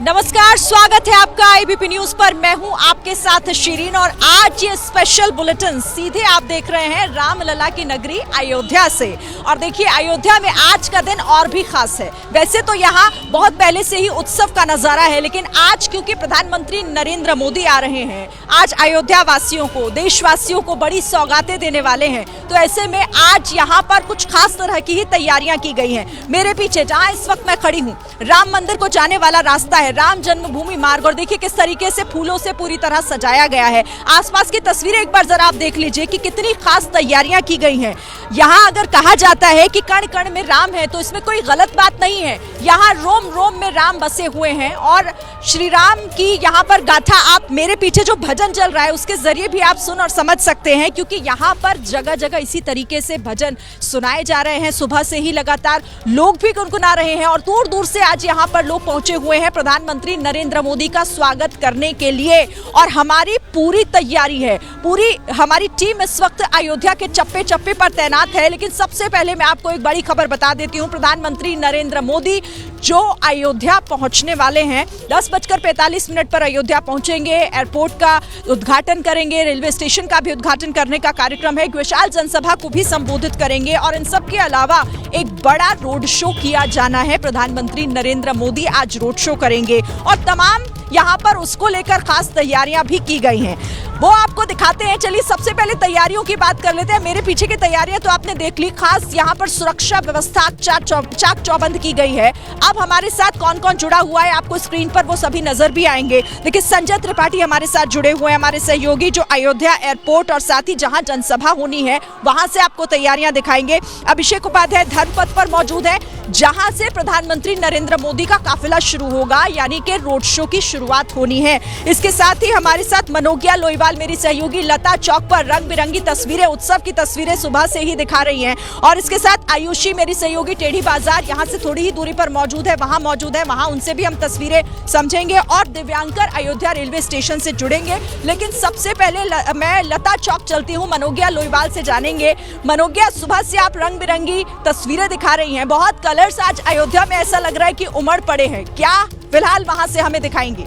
नमस्कार, स्वागत है आपका एबीपी न्यूज पर। मैं हूं आपके साथ शिरीन और आज ये स्पेशल बुलेटिन सीधे आप देख रहे हैं रामलला की नगरी अयोध्या से। और देखिए, अयोध्या में आज का दिन और भी खास है। वैसे तो यहाँ बहुत पहले से ही उत्सव का नजारा है, लेकिन आज क्योंकि प्रधानमंत्री नरेंद्र मोदी आ रहे हैं, आज अयोध्या वासियों को, देशवासियों को बड़ी सौगातें देने वाले हैं, तो ऐसे में आज यहाँ पर कुछ खास तरह की ही तैयारियां की गई हैं। मेरे पीछे जहाँ इस वक्त मैं खड़ी हूँ, राम मंदिर को जाने वाला रास्ता है, राम जन्मभूमि मार्ग, और देखिए किस तरीके से फूलों से पूरी तरह सजाया गया है। आसपास की तस्वीरें एक बार जरा आप देख लीजिए कि कितनी खास तैयारियां की गई हैं। यहाँ अगर कहा जाता है कि कण कण में राम है, तो इसमें कोई गलत बात नहीं है। यहाँ रोम रोम में राम बसे हुए हैं और श्री राम की यहाँ पर गाथा आप मेरे पीछे जो भजन चल रहा है उसके जरिए भी आप सुन और समझ सकते हैं, क्योंकि यहाँ पर जगह जगह इसी तरीके से भजन सुनाए जा रहे हैं। सुबह से ही लगातार लोग भी गुनगुना रहे हैं और दूर दूर से आज यहाँ पर लोग पहुंचे हुए हैं प्रधानमंत्री नरेंद्र मोदी का स्वागत करने के लिए। और हमारी पूरी तैयारी है, पूरी हमारी टीम इस वक्त अयोध्या के चप्पे चप्पे पर तैनात है। लेकिन सबसे पहले मैं आपको एक बड़ी खबर बता देती हूँ। प्रधानमंत्री नरेंद्र मोदी जो अयोध्या पहुंचने वाले हैं, 10:45 पर अयोध्या पहुंचेंगे, एयरपोर्ट का उद्घाटन करेंगे, रेलवे स्टेशन का भी उद्घाटन करने का कार्यक्रम है, एक विशाल जनसभा को भी संबोधित करेंगे और इन सब के अलावा एक बड़ा रोड शो किया जाना है। प्रधानमंत्री नरेंद्र मोदी आज रोड शो करेंगे और तमाम यहाँ पर उसको लेकर खास तैयारियां भी की गई हैं, वो आपको दिखाते हैं। चलिए सबसे पहले तैयारियों की बात कर लेते हैं। मेरे पीछे की तैयारियां तो आपने देख ली, खास यहाँ पर सुरक्षा व्यवस्था चाक चौबंद की गई है। अब हमारे साथ कौन कौन जुड़ा हुआ है आपको स्क्रीन पर वो सभी नजर भी आएंगे। देखिए, संजय त्रिपाठी हमारे साथ जुड़े हुए हैं, हमारे सहयोगी, जो अयोध्या एयरपोर्ट और साथ ही जहां जनसभा होनी है वहां से आपको तैयारियां दिखाएंगे। अभिषेक उपाध्याय धर्मपथ पर मौजूद है, जहां से प्रधानमंत्री नरेंद्र मोदी का काफिला शुरू होगा, यानी कि रोड शो की शुरुआत होनी है। इसके साथ ही हमारे साथ मनोज्ञा लोईवाल मेरी सहयोगी लता चौक पर रंग बिरंगी तस्वीरें, उत्सव की तस्वीरें सुबह से ही दिखा रही हैं। और इसके साथ आयुषी मेरी सहयोगी टेढ़ी बाजार यहाँ से थोड़ी ही दूरी पर मौजूद है, वहां उनसे भी हम तस्वीरें समझेंगे। और दिव्यांकर अयोध्या रेलवे स्टेशन से जुड़ेंगे। लेकिन सबसे पहले मैं लता चौक चलती हूँ, मनोज्ञा लोईवाल से जानेंगे। मनोज्ञा, सुबह से आप रंग बिरंगी तस्वीरें दिखा रही हैं, बहुत कलर्स आज अयोध्या में ऐसा लग रहा है कि उमड़ पड़े हैं, क्या फिलहाल वहां से हमें दिखाएंगी?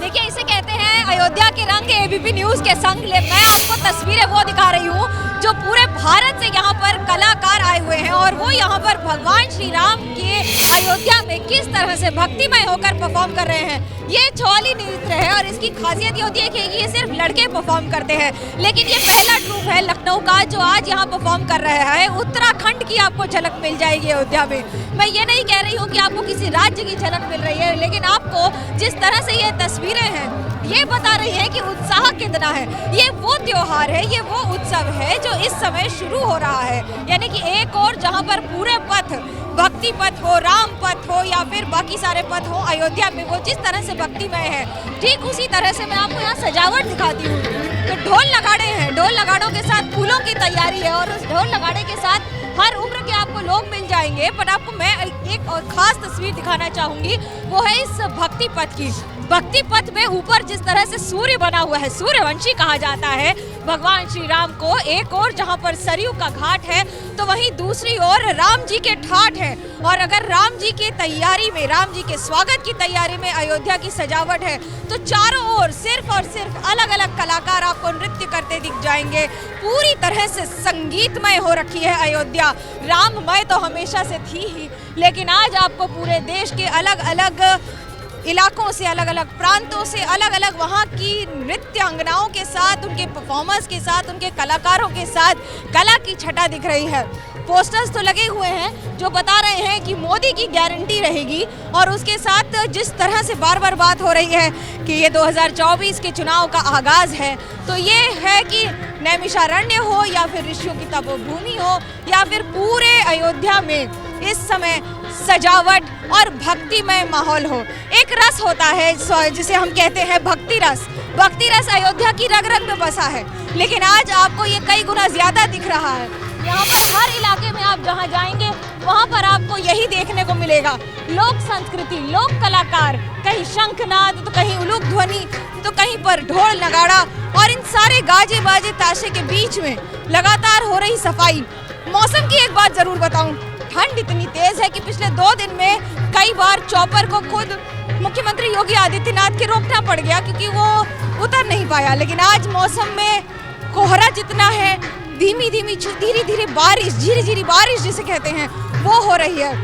देखिए, इसे कहते हैं अयोध्या के रंग, एबीपी न्यूज के संग। मैं आपको तस्वीरें वो दिखा रही हूँ जो पूरे भारत से यहाँ पर कलाकार आए हुए हैं और वो यहाँ पर भगवान श्री राम के अयोध्या में किस तरह से भक्तिमय होकर परफॉर्म कर रहे हैं। ये चौली नृत्य है और इसकी खासियत ये होती है कि ये सिर्फ लड़के परफॉर्म करते हैं, लेकिन ये पहला ट्रूप है लखनऊ का जो आज यहाँ परफॉर्म कर रहा है। उत्तराखंड की आपको झलक मिल जाएगी अयोध्या में। मैं ये नहीं कह रही हूँ कि आपको किसी राज्य की झलक मिल रही है, लेकिन आपको जिस तरह से ये तस्वीरें हैं ये बता रही है कि उत्साह कितना है। ये वो त्योहार है, ये वो उत्सव है जो इस समय शुरू हो रहा है। यानी कि एक और जहाँ पर पूरे पथ, भक्ति पथ हो, राम पथ हो या फिर बाकी सारे पथ हो अयोध्या में, वो जिस तरह से भक्तिमय है, ठीक उसी तरह से मैं आपको यहाँ सजावट दिखाती हूँ। तो ढोल नगाड़े हैं, ढोल नगाड़ों के साथ फूलों की तैयारी है और उस ढोल नगाड़े के साथ हर उम्र के आपको लोग मिल जाएंगे। पर आपको मैं एक और खास तस्वीर दिखाना चाहूंगी, वो है इस भक्ति पथ की। भक्ति पथ में ऊपर जिस तरह से सूर्य बना हुआ है, सूर्यवंशी कहा जाता है भगवान श्री राम को। एक और जहां पर सरयू का घाट है तो वहीं दूसरी ओर राम जी के ठाठ है। और अगर राम जी की तैयारी में, राम जी के स्वागत की तैयारी में अयोध्या की सजावट है, तो चारों ओर सिर्फ और सिर्फ अलग अलग कलाकार आपको नृत्य करते दिख जाएंगे। पूरी तरह से संगीतमय हो रखी है अयोध्या। राममय तो हमेशा से थी ही, लेकिन आज आपको पूरे देश के अलग अलग इलाकों से, अलग अलग प्रांतों से, अलग अलग वहाँ की नृत्यांगनाओं के साथ, उनके परफॉर्मर्स के साथ, उनके कलाकारों के साथ कला की छटा दिख रही है। पोस्टर्स तो लगे हुए हैं जो बता रहे हैं कि मोदी की गारंटी रहेगी और उसके साथ जिस तरह से बार बार बात हो रही है कि ये 2024 के चुनाव का आगाज है, तो ये है कि नैमिषारण्य हो या फिर ऋषियों की तपोभूमि हो या फिर पूरे अयोध्या में इस समय सजावट और भक्तिमय माहौल हो। एक रस होता है जिसे हम कहते हैं भक्ति रस। भक्ति रस अयोध्या की रग रग में बसा है, लेकिन आज आपको ये कई गुना ज्यादा दिख रहा है। यहाँ पर हर इलाके में आप जहाँ जाएंगे वहाँ पर आपको यही देखने को मिलेगा। लोक संस्कृति, लोक कलाकार, कहीं शंखनाद तो कहीं उलूक ध्वनि तो कहीं पर ढोल नगाड़ा, और इन सारे गाजे बाजे ताशे के बीच में लगातार हो रही सफाई। मौसम की एक बात जरूर बताऊं, ठंड इतनी तेज है कि पिछले 2 दिन में कई बार चॉपर को खुद मुख्यमंत्री योगी आदित्यनाथ के रोकना पड़ गया क्योंकि वो उतर नहीं पाया। लेकिन आज मौसम में कोहरा जितना है, धीमी धीमी धीरे धीरे बारिश, झिरी झिरी बारिश जिसे कहते हैं, वो हो रही है।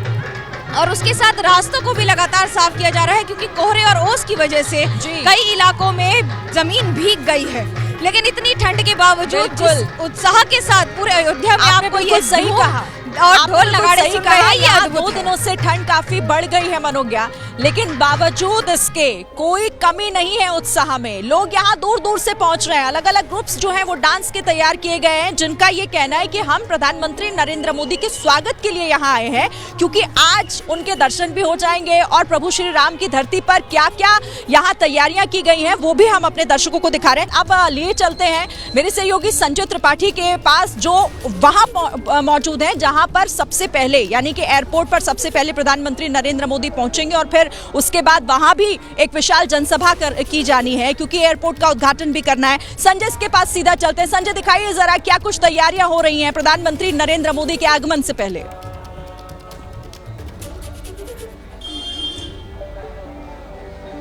और उसके साथ रास्तों को भी लगातार साफ किया जा रहा है क्योंकि कोहरे और ओस की वजह से कई इलाकों में जमीन भीग गई है। लेकिन इतनी ठंड के बावजूद जिस उत्साह के साथ पूरे अयोध्या में आपको ये सही कहा और ढोल नगाड़े सुन रहे हैं, ये 2 दिनों से ठंड काफी बढ़ गई है मनोज्ञा, लेकिन बावजूद इसके कोई कमी नहीं है उत्साह में। लोग यहाँ दूर दूर से पहुंच रहे हैं। अलग अलग ग्रुप्स जो हैं वो डांस के तैयार किए गए हैं, जिनका ये कहना है कि हम प्रधानमंत्री नरेंद्र मोदी के स्वागत के लिए यहाँ आए हैं क्योंकि आज उनके दर्शन भी हो जाएंगे और प्रभु श्री राम की धरती पर क्या क्या यहाँ तैयारियां की गई हैं वो भी हम अपने दर्शकों को दिखा रहे हैं। अब लिए चलते हैं मेरे सहयोगी संजय त्रिपाठी के पास, जो वहां मौजूद है जहां पर सबसे पहले यानी कि एयरपोर्ट पर सबसे पहले प्रधानमंत्री नरेंद्र मोदी पहुंचेंगे और फिर उसके बाद वहां भी एक विशाल जनसभा की जानी है क्योंकि एयरपोर्ट का उद्घाटन भी करना है। संजय इसके पास सीधा चलते हैं। संजय, दिखाइए जरा क्या कुछ तैयारियां हो रही हैं प्रधानमंत्री नरेंद्र मोदी के आगमन से पहले।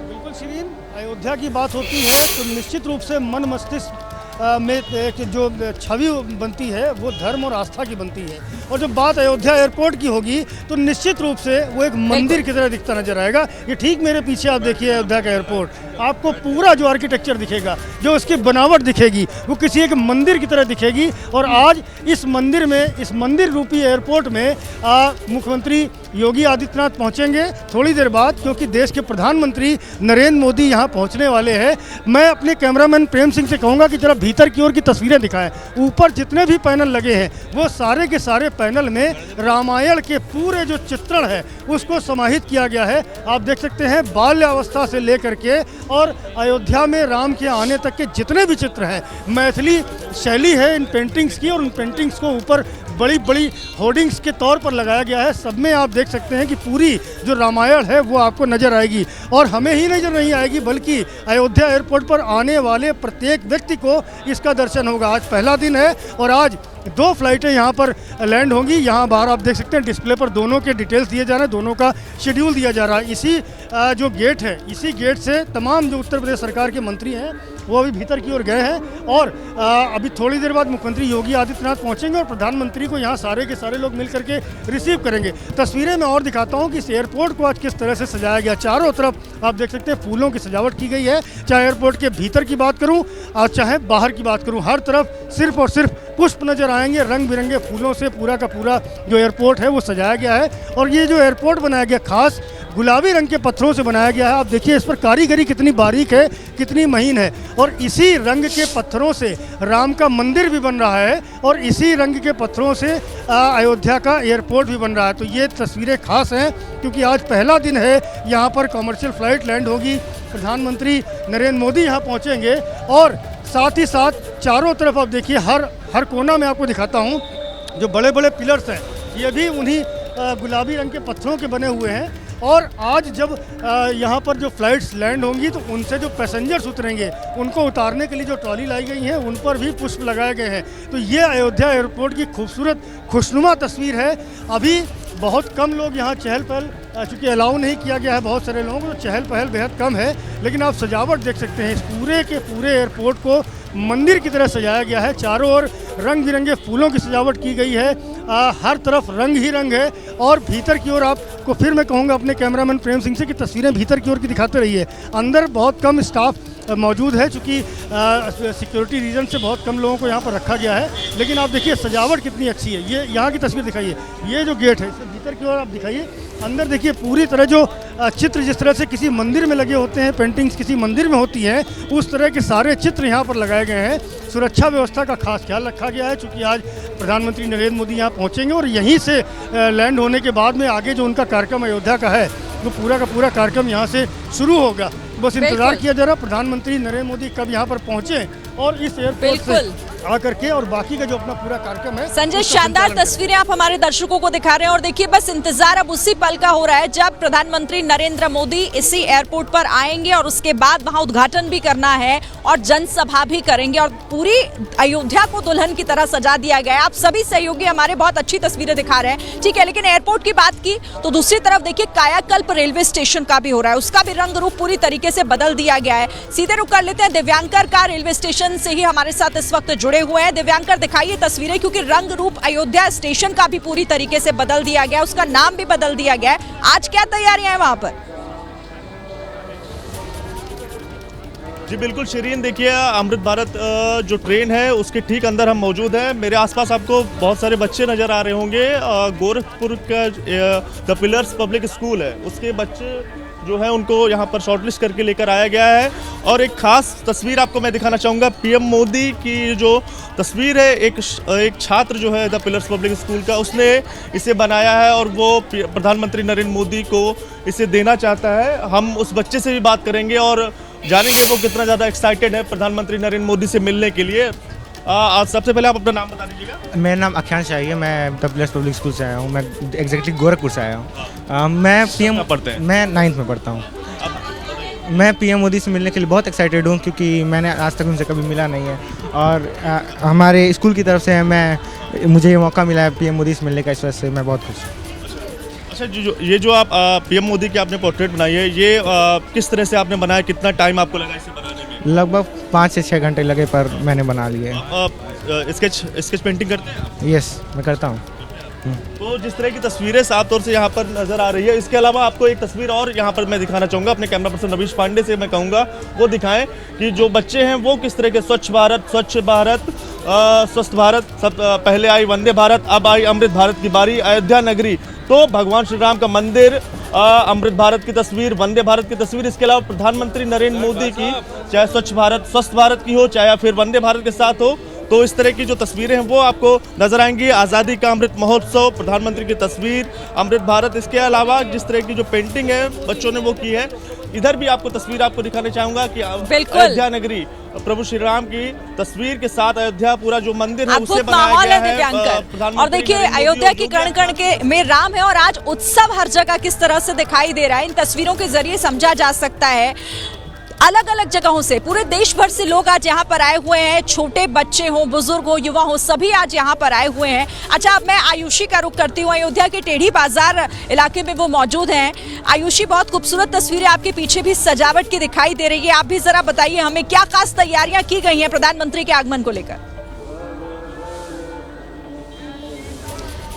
बिल्कुल शिरीन, अयोध्या की बात होती है तो निश्चित रूप से मन मस्तिष्क में एक जो छवि बनती है वो धर्म और आस्था की बनती है। और जब बात अयोध्या एयरपोर्ट की होगी तो निश्चित रूप से वो एक मंदिर की तरह दिखता नजर आएगा। ये ठीक मेरे पीछे आप देखिए अयोध्या का एयरपोर्ट, आपको पूरा जो आर्किटेक्चर दिखेगा, जो उसकी बनावट दिखेगी, वो किसी एक मंदिर की तरह दिखेगी। और आज इस मंदिर में, इस मंदिर रूपी एयरपोर्ट में मुख्यमंत्री योगी आदित्यनाथ पहुंचेंगे थोड़ी देर बाद, क्योंकि देश के प्रधानमंत्री नरेंद्र मोदी यहां पहुंचने वाले हैं। मैं अपने कैमरामैन प्रेम सिंह से कहूंगा कि जरा भीतर की ओर की तस्वीरें दिखाएं। ऊपर जितने भी पैनल लगे हैं वो सारे के सारे पैनल में रामायण के पूरे जो चित्रण है उसको समाहित किया गया है। आप देख सकते हैं बाल्यावस्था से लेकर के और अयोध्या में राम के आने तक के जितने भी चित्र हैं, मैथिली शैली है इन पेंटिंग्स की, और उन पेंटिंग्स को ऊपर बड़ी बड़ी होर्डिंग्स के तौर पर लगाया गया है। सब में आप देख सकते हैं कि पूरी जो रामायण है वो आपको नजर आएगी। और हमें ही नजर नहीं आएगी बल्कि अयोध्या एयरपोर्ट पर आने वाले प्रत्येक व्यक्ति को इसका दर्शन होगा। आज पहला दिन है और आज 2 फ्लाइटें यहाँ पर लैंड होंगी। यहाँ बाहर आप देख सकते हैं डिस्प्ले पर दोनों के डिटेल्स दिए जा रहे हैं, दोनों का शेड्यूल दिया जा रहा है। इसी जो गेट है, इसी गेट से तमाम जो उत्तर प्रदेश सरकार के मंत्री हैं वो अभी भीतर की ओर गए हैं और अभी थोड़ी देर बाद मुख्यमंत्री योगी आदित्यनाथ पहुंचेंगे और प्रधानमंत्री को यहाँ सारे के सारे लोग मिल करके रिसीव करेंगे। तस्वीरें मैं और दिखाता हूँ कि इस एयरपोर्ट को आज किस तरह से सजाया गया। चारों तरफ आप देख सकते हैं फूलों की सजावट की गई है। चाहे एयरपोर्ट के भीतर की बात करूँ और चाहे बाहर की बात करूँ, हर तरफ सिर्फ और सिर्फ पुष्प नजर आएंगे। रंग बिरंगे फूलों से पूरा का पूरा जो एयरपोर्ट है वो सजाया गया है। और ये जो एयरपोर्ट बनाया गया खास गुलाबी रंग के पत्थरों से बनाया गया है। आप देखिए इस पर कारीगरी कितनी बारीक है, कितनी महीन है। और इसी रंग के पत्थरों से राम का मंदिर भी बन रहा है और इसी रंग के पत्थरों से अयोध्या का एयरपोर्ट भी बन रहा है। तो ये तस्वीरें खास हैं क्योंकि आज पहला दिन है, यहाँ पर कमर्शियल फ्लाइट लैंड होगी, प्रधानमंत्री नरेंद्र मोदी यहाँ पहुँचेंगे और साथ ही साथ चारों तरफ आप देखिए हर कोना में आपको दिखाता हूँ जो बड़े बड़े पिलर्स हैं ये भी उन्हीं गुलाबी रंग के पत्थरों के बने हुए हैं। और आज जब यहाँ पर जो फ्लाइट्स लैंड होंगी तो उनसे जो पैसेंजर्स उतरेंगे उनको उतारने के लिए जो ट्रॉली लाई गई हैं उन पर भी पुष्प लगाए गए हैं। तो ये अयोध्या एयरपोर्ट की खूबसूरत खुशनुमा तस्वीर है। अभी बहुत कम लोग यहाँ चहल पहल, चूँकि अलाउ नहीं किया गया है बहुत सारे लोगों को, तो चहल पहल बेहद कम है। लेकिन आप सजावट देख सकते हैं, इस पूरे के पूरे एयरपोर्ट को मंदिर की तरह सजाया गया है। चारों ओर रंग बिरंगे फूलों की सजावट की गई है। हर तरफ रंग ही रंग है। और भीतर की ओर आपको फिर मैं कहूँगा अपने कैमरामैन प्रेम सिंह से कि तस्वीरें भीतर की ओर की दिखाते रहिए। अंदर बहुत कम स्टाफ मौजूद है चूँकि सिक्योरिटी रीजन से बहुत कम लोगों को यहाँ पर रखा गया है। लेकिन आप देखिए सजावट कितनी अच्छी है। ये यहाँ की तस्वीर दिखाइए, ये जो गेट है इससे भीतर की ओर आप दिखाइए। अंदर देखिए पूरी तरह जो चित्र जिस तरह से किसी मंदिर में लगे होते हैं, पेंटिंग्स किसी मंदिर में होती हैं, उस तरह के सारे चित्र यहाँ पर लगाए गए हैं। सुरक्षा व्यवस्था का खास ख्याल रखा गया है चूँकि आज प्रधानमंत्री नरेंद्र मोदी यहाँ पहुँचेंगे और यहीं से लैंड होने के बाद में आगे जो उनका कार्यक्रम अयोध्या का है वो पूरा का पूरा कार्यक्रम यहाँ से शुरू होगा। बस इंतजार किया जा रहा प्रधानमंत्री नरेंद्र मोदी कब यहाँ पर पहुँचे और इस एयरपोर्ट से आकर के और बाकी का जो अपना पूरा कार्यक्रम है संजय, उसका शानदार संचालन करें। तस्वीरें आप हमारे दर्शकों को दिखा रहे हैं और देखिए बस इंतजार अब उसी पल का हो रहा है जब प्रधानमंत्री नरेंद्र मोदी इसी एयरपोर्ट पर आएंगे और उसके बाद वहां उद्घाटन भी करना है और जनसभा भी करेंगे और पूरी अयोध्या को दुल्हन की तरह सजा दिया गया है। आप सभी सहयोगी हमारे बहुत अच्छी तस्वीरें दिखा रहे हैं, ठीक है, लेकिन एयरपोर्ट की बात की तो दूसरी तरफ देखिए कायाकल्प रेलवे स्टेशन का भी हो रहा है, उसका भी रंग रूप पूरी तरीके से बदल दिया गया है। सीधे रुक कर लेते हैं दिव्यांकर का, रेलवे स्टेशन से ही हमारे साथ इस वक्त जुड़े हुए हैं। दिव्यांकर, दिखाइए तस्वीरें, क्योंकि रंग रूप अयोध्या स्टेशन का भी पूरी तरीके से बदल दिया गया, उसका नाम भी बदल दिया गया है। आज क्या तैयारियां हैं वहां पर? जी बिल्कुल शिरीन, देखिए अमृत भारत जो ट्रेन है उसके ठीक अंदर हम मौजूद हैं। मेरे आसपास आपको बहुत सारे बच्चे नज़र आ रहे होंगे। गोरखपुर का द पिलर्स पब्लिक स्कूल है, उसके बच्चे जो है उनको यहाँ पर शॉर्टलिस्ट करके लेकर आया गया है। और एक खास तस्वीर आपको मैं दिखाना चाहूँगा, पीएम मोदी की जो तस्वीर है, एक छात्र जो है द पिलर्स पब्लिक स्कूल का, उसने इसे बनाया है और वो प्रधानमंत्री नरेंद्र मोदी को इसे देना चाहता है। हम उस बच्चे से भी बात करेंगे और जानेंगे वो कितना ज़्यादा एक्साइटेड है प्रधानमंत्री नरेंद्र मोदी से मिलने के लिए। सबसे पहले आप अपना नाम बता दीजिएगा। मेरा नाम आख्यान शाही है, मैं द पिलर्स पब्लिक स्कूल से आया हूँ। मैं एग्जैक्टली गोरखपुर से आया हूँ। मैं पीएम पढ़ते हैं? मैं 9th में पढ़ता हूँ। मैं पीएम मोदी से मिलने के लिए बहुत एक्साइटेड हूँ क्योंकि मैंने आज तक उनसे कभी मिला नहीं है और हमारे स्कूल की तरफ से मुझे ये मौका मिला है पीएम मोदी से मिलने का, इस वजह से मैं बहुत खुश हूँ। अच्छा, ये जो आप पीएम मोदी की आपने पोर्ट्रेट बनाई है, ये किस तरह से आपने बनाया, कितना टाइम आपको लगा इसे बनाने में? लगभग 5 से 6 घंटे लगे पर मैंने बना लिए। स्केच पेंटिंग करते हैं? यस, मैं करता हूँ। तो जिस तरह की तस्वीरें साफ तौर से यहाँ पर नजर आ रही है, इसके अलावा आपको एक तस्वीर और यहाँ पर मैं दिखाना चाहूँगा। अपने कैमरा पर्सन रवीश पांडे से मैं कहूँगा वो दिखाएं कि जो बच्चे हैं वो किस तरह के स्वच्छ भारत, स्वस्थ भारत, सब पहले आई वंदे भारत, अब आई अमृत भारत की बारी, अयोध्या नगरी। तो भगवान श्री राम का मंदिर, अमृत भारत की तस्वीर, वंदे भारत की तस्वीर, इसके अलावा प्रधानमंत्री नरेंद्र मोदी की, चाहे स्वच्छ भारत, स्वस्थ भारत की हो, चाहे फिर वंदे भारत के साथ हो, तो इस तरह की जो तस्वीरें हैं वो आपको नजर आएंगी। आज़ादी का अमृत महोत्सव, प्रधानमंत्री की तस्वीर, अमृत भारत, इसके अलावा जिस तरह की जो पेंटिंग है बच्चों ने वो की है। इधर भी आपको तस्वीर आपको दिखाना चाहूंगा कि अयोध्या नगरी, प्रभु श्री राम की तस्वीर के साथ अयोध्या पूरा जो मंदिर है उसे बनाया गया है दिव्यांकर। और देखिए अयोध्या की कण कण के में राम है और आज उत्सव हर जगह किस तरह से दिखाई दे रहा है, इन तस्वीरों के जरिए समझा जा सकता है। अलग अलग जगहों से, पूरे देश भर से लोग आज यहाँ पर आए हुए हैं, छोटे बच्चे हो, बुजुर्ग हो, युवा हो, सभी आज यहाँ पर आए हुए हैं। अच्छा, अब मैं आयुषी का रुख करती हूँ, अयोध्या के टेढ़ी बाजार इलाके में वो मौजूद हैं। आयुषी, बहुत खूबसूरत तस्वीरें आपके पीछे भी सजावट की दिखाई दे रही है, आप भी जरा बताइए हमें क्या खास तैयारियां की गई हैं प्रधानमंत्री के आगमन को लेकर?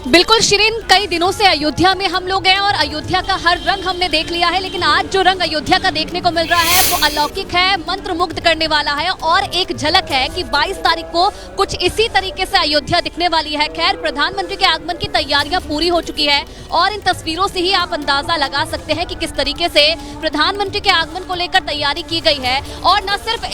बिल्कुल शिरीन, कई दिनों से अयोध्या में हम लोग हैं और अयोध्या का हर रंग हमने देख लिया है, लेकिन आज जो रंग अयोध्या का देखने को मिल रहा है वो अलौकिक है, मंत्रमुग्ध करने वाला है। और एक झलक है कि 22 तारीख को कुछ इसी तरीके से अयोध्या दिखने वाली है। खैर, प्रधानमंत्री के आगमन की तैयारियां पूरी हो चुकी है और इन तस्वीरों से ही आप अंदाजा लगा सकते हैं कि किस तरीके से प्रधानमंत्री के आगमन को लेकर तैयारी की गई है। और न सिर्फ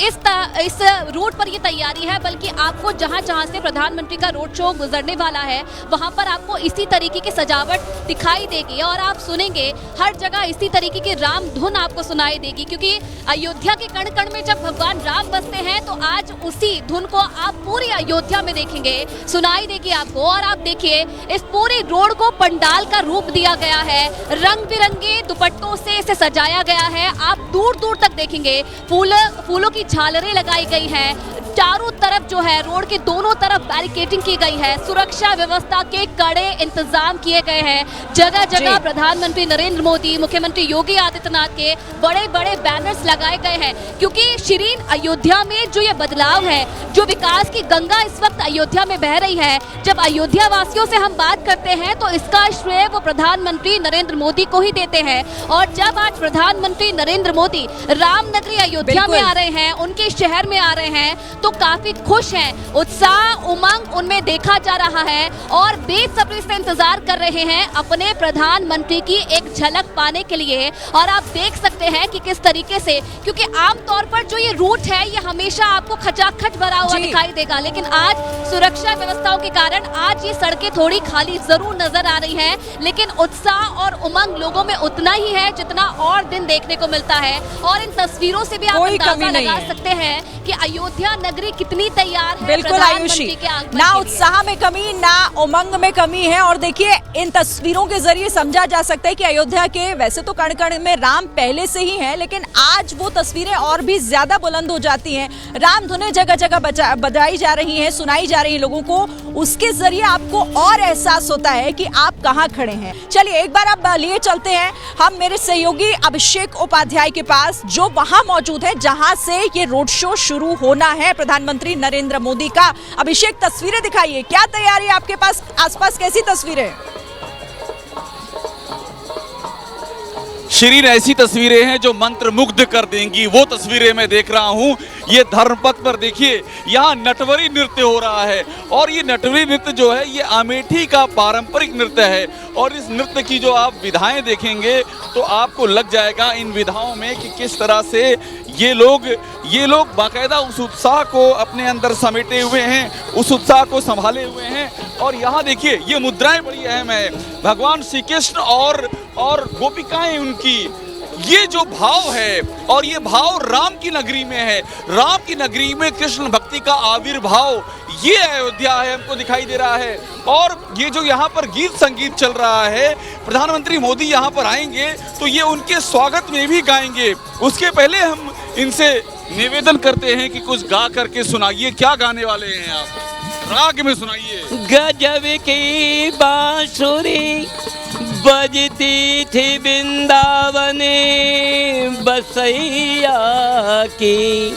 इस रूट पर ये तैयारी है, बल्कि आपको जहाँ जहाँ से प्रधानमंत्री का रोड शो गुजरने वाला है वहाँ पर आपको इसी तरीके की सजावट दिखाई देगी और आप सुनेंगे हर जगह इसी तरीके की राम धुन आपको सुनाई देगी, क्योंकि अयोध्या के कण कण में जब भगवान राम बसते हैं तो आज उसी धुन को आप पूरी अयोध्या में देखेंगे, सुनाई देगी आपको। और आप देखिए, इस पूरे रोड को पंडाल का रूप दिया गया है, रंग बिरंगे दुपट्टों से इसे सजाया गया है। आप दूर दूर तक देखेंगे फूलों की झालरें लगाई गई है, चारों तरफ जो है रोड के दोनों तरफ बैरिकेडिंग की गई है, सुरक्षा व्यवस्था के कड़े इंतजाम किए गए हैं। जगह जगह प्रधानमंत्री नरेंद्र मोदी, मुख्यमंत्री योगी आदित्यनाथ के बड़े बड़े बैनर्स लगाए गए हैं, क्योंकि शिरीन, अयोध्या में जो ये बदलाव है, जो विकास की गंगा इस वक्त अयोध्या में बह रही है, जब अयोध्या वासियों से हम बात करते हैं तो इसका श्रेय वो प्रधानमंत्री नरेंद्र मोदी को ही देते हैं। और जब आज प्रधानमंत्री नरेंद्र मोदी रामनगरी अयोध्या में आ रहे हैं, उनके शहर में आ रहे हैं, तो काफी खुश हैं, उत्साह उमंग उनमें देखा जा रहा है और बेसब्री से इंतजार कर रहे हैं अपने प्रधानमंत्री की एक झलक पाने के लिए। और आप देख सकते हैं कि किस तरीके से, क्योंकि आमतौर पर जो ये रूट है ये हमेशा आपको खचाखच भरा हुआ दिखाई देगा, लेकिन आज सुरक्षा व्यवस्थाओं के कारण आज ये सड़कें थोड़ी खाली जरूर नजर आ रही हैं, लेकिन उत्साह और उमंग लोगों में उतना ही है जितना और दिन देखने को मिलता है। और इन तस्वीरों से भी आप अंदाजा लगा सकते हैं कि अयोध्या नगरी कितनी तैयार है बिल्कुल प्रधानमंत्री आयुषी, के आगमन ना के लिए। उत्साह में कमी ना उमंग में कमी है। और देखिए इन तस्वीरों के जरिए समझा जा सकता है कि अयोध्या के वैसे तो कण कण में राम पहले से ही हैं, लेकिन आज वो तस्वीरें और भी ज्यादा बुलंद हो जाती हैं। राम धुनें जगह जगह बजाई जा रही हैं, सुनाई जा रही हैं लोगों को, उसके जरिए आपको और एहसास होता है कि आप कहाँ खड़े हैं। चलिए एक बार आप लिए चलते हैं हम मेरे सहयोगी अभिषेक उपाध्याय के पास, जो वहां मौजूद है जहां से ये रोड शो शुरू होना है प्रधानमंत्री नरेंद्र मोदी का। अभिषेक, तस्वीरें दिखाइए, क्या तैयारी है आपके पास, आसपास कैसी तस्वीरें? शिरीन, ऐसी तस्वीरें हैं जो मंत्र मुग्ध कर देंगी, वो तस्वीरें मैं देख रहा हूं। ये धर्मपथ पर देखिए, यहाँ नटवरी नृत्य हो रहा है और ये नटवरी नृत्य जो है ये अमेठी का पारंपरिक नृत्य है। और इस नृत्य की जो आप विधाएं देखेंगे तो आपको लग जाएगा इन विधाओं में कि किस तरह से ये लोग बाकायदा उस उत्साह को अपने अंदर समेटे हुए हैं, उस उत्साह को संभाले हुए हैं। और यहाँ देखिए ये मुद्राएं बड़ी अहम है, भगवान श्री कृष्ण और गोपिकाएं उनकी, ये जो भाव है और ये भाव राम की नगरी में है। राम की नगरी में कृष्ण भक्ति का आविर्भाव, ये अयोध्या है, हमको दिखाई दे रहा है। और ये जो यहाँ पर गीत संगीत चल रहा है, प्रधानमंत्री मोदी यहाँ पर आएंगे तो ये उनके स्वागत में भी गाएंगे। उसके पहले हम इनसे निवेदन करते हैं कि कुछ गा करके सुनाइए। क्या गाने वाले हैं आप? राग में सुनाइए। गजब की बांसुरी बजती थी वृंदावने, बसैया की